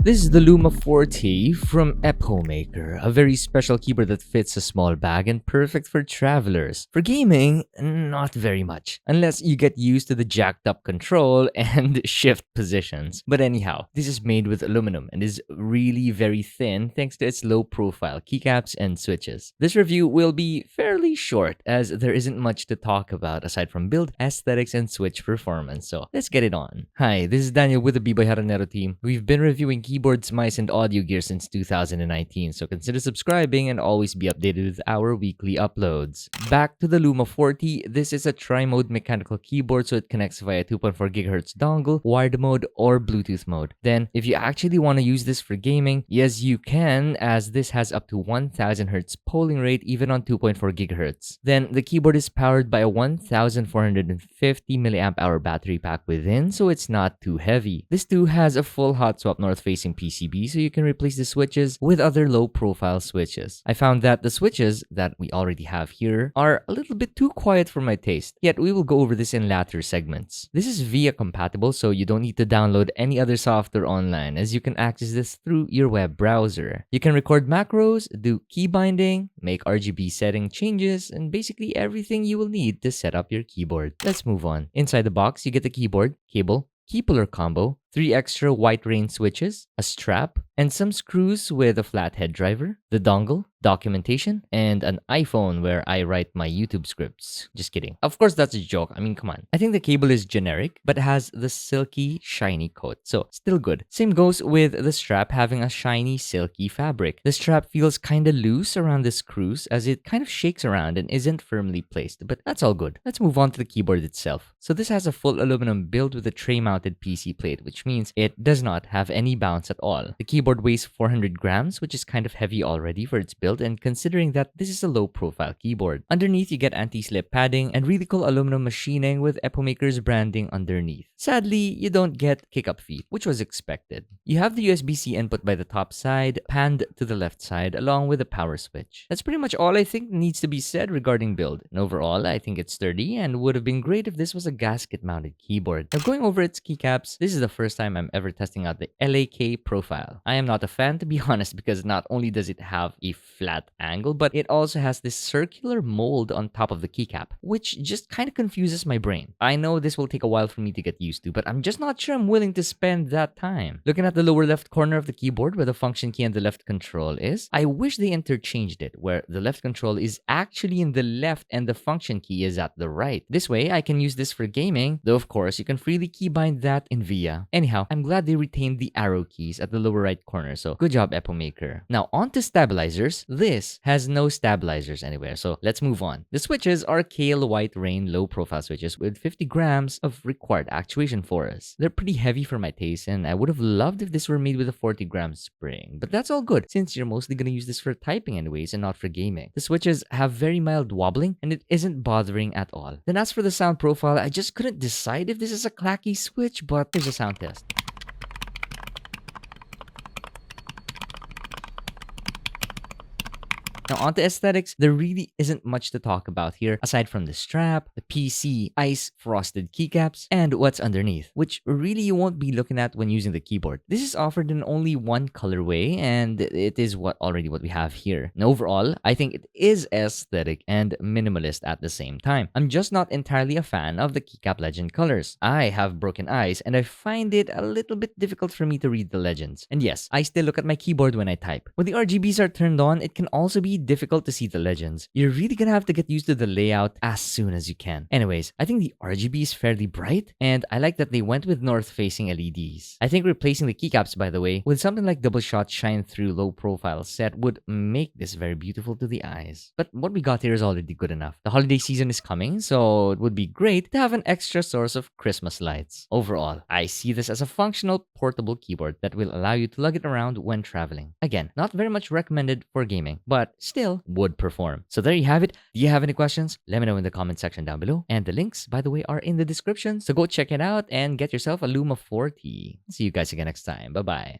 This is the LUMA40 from Epomaker, a very special keyboard that fits a small bag and perfect for travelers. For gaming, not very much, unless you get used to the jacked up control and shift positions. But anyhow, this is made with aluminum and is really very thin thanks to its low profile keycaps and switches. This review will be fairly short as there isn't much to talk about aside from build, aesthetics, and switch performance, so let's get it on. Hi, this is Daniel with the Biboyharanero team. We've been reviewing keyboards, mice, and audio gear since 2019, so consider subscribing and always be updated with our weekly uploads. Back to the LUMA40, this is a tri-mode mechanical keyboard, so it connects via 2.4 GHz dongle, wired mode, or Bluetooth mode. Then, if you actually want to use this for gaming, yes you can, as this has up to 1000 Hz polling rate even on 2.4 GHz. Then, the keyboard is powered by a 1450 mAh battery pack within, so it's not too heavy. This too has a full hot swap north-facing PCB, so you can replace the switches with other low-profile switches. I found that the switches that we already have here are a little bit too quiet for my taste, yet we will go over this in later segments. This is VIA compatible, so you don't need to download any other software online, as you can access this through your web browser. You can record macros, do key binding, make RGB setting changes, and basically everything you will need to set up your keyboard. Let's move on. Inside the box, you get the keyboard, cable, key puller combo, 3 extra white rain switches, a strap, and some screws with a flathead driver, the dongle, documentation, and an iPhone where I write my YouTube scripts. Just kidding. Of course, that's a joke. I mean, come on. I think the cable is generic, but has the silky, shiny coat, so still good. Same goes with the strap having a shiny, silky fabric. The strap feels kinda loose around the screws as it kind of shakes around and isn't firmly placed, but that's all good. Let's move on to the keyboard itself. So this has a full aluminum build with a tray-mounted PC plate, which means it does not have any bounce at all. The keyboard weighs 400 grams, which is kind of heavy already for its build, and considering that this is a low-profile keyboard. Underneath, you get anti-slip padding and really cool aluminum machining with Epomaker's branding underneath. Sadly, you don't get kick-up feet, which was expected. You have the USB-C input by the top side, panned to the left side, along with a power switch. That's pretty much all I think needs to be said regarding build. And overall, I think it's sturdy and would have been great if this was a gasket-mounted keyboard. Now, going over its keycaps, this is the first time I'm ever testing out the LAK profile. I am not a fan, to be honest, because not only does it have a flat angle, but it also has this circular mold on top of the keycap, which just kind of confuses my brain. I know this will take a while for me to get used to, but I'm just not sure I'm willing to spend that time. Looking at the lower left corner of the keyboard where the function key and the left control is, I wish they interchanged it, where the left control is actually in the left and the function key is at the right. This way, I can use this for gaming, though of course, you can freely keybind that in VIA. Anyhow, I'm glad they retained the arrow keys at the lower right corner, so good job, Epomaker. Now, on to stabilizers. This has no stabilizers anywhere, so let's move on. The switches are Kale White Rain low-profile switches with 50 grams of required actuation force. They're pretty heavy for my taste, and I would have loved if this were made with a 40-gram spring, but that's all good, since you're mostly going to use this for typing anyways and not for gaming. The switches have very mild wobbling, and it isn't bothering at all. Then as for the sound profile, I just couldn't decide if this is a clacky switch, but here's a sound test. Now, onto aesthetics, there really isn't much to talk about here aside from the strap, the PC, ice frosted keycaps, and what's underneath, which really you won't be looking at when using the keyboard. This is offered in only one colorway, and it is what we have here. And overall, I think it is aesthetic and minimalist at the same time. I'm just not entirely a fan of the keycap legend colors. I have broken eyes, and I find it a little bit difficult for me to read the legends. And yes, I still look at my keyboard when I type. When the RGBs are turned on, it can also be difficult to see the legends. You're really gonna have to get used to the layout as soon as you can. Anyways, I think the RGB is fairly bright, and I like that they went with north-facing LEDs. I think replacing the keycaps, by the way, with something like double shot shine-through low-profile set would make this very beautiful to the eyes. But what we got here is already good enough. The holiday season is coming, so it would be great to have an extra source of Christmas lights. Overall, I see this as a functional, portable keyboard that will allow you to lug it around when traveling. Again, not very much recommended for gaming, but still would perform. So there you have it. Do you have any questions? Let me know in the comment section down below. And the links, by the way, are in the description. So go check it out and get yourself a LUMA40. See you guys again next time. Bye-bye.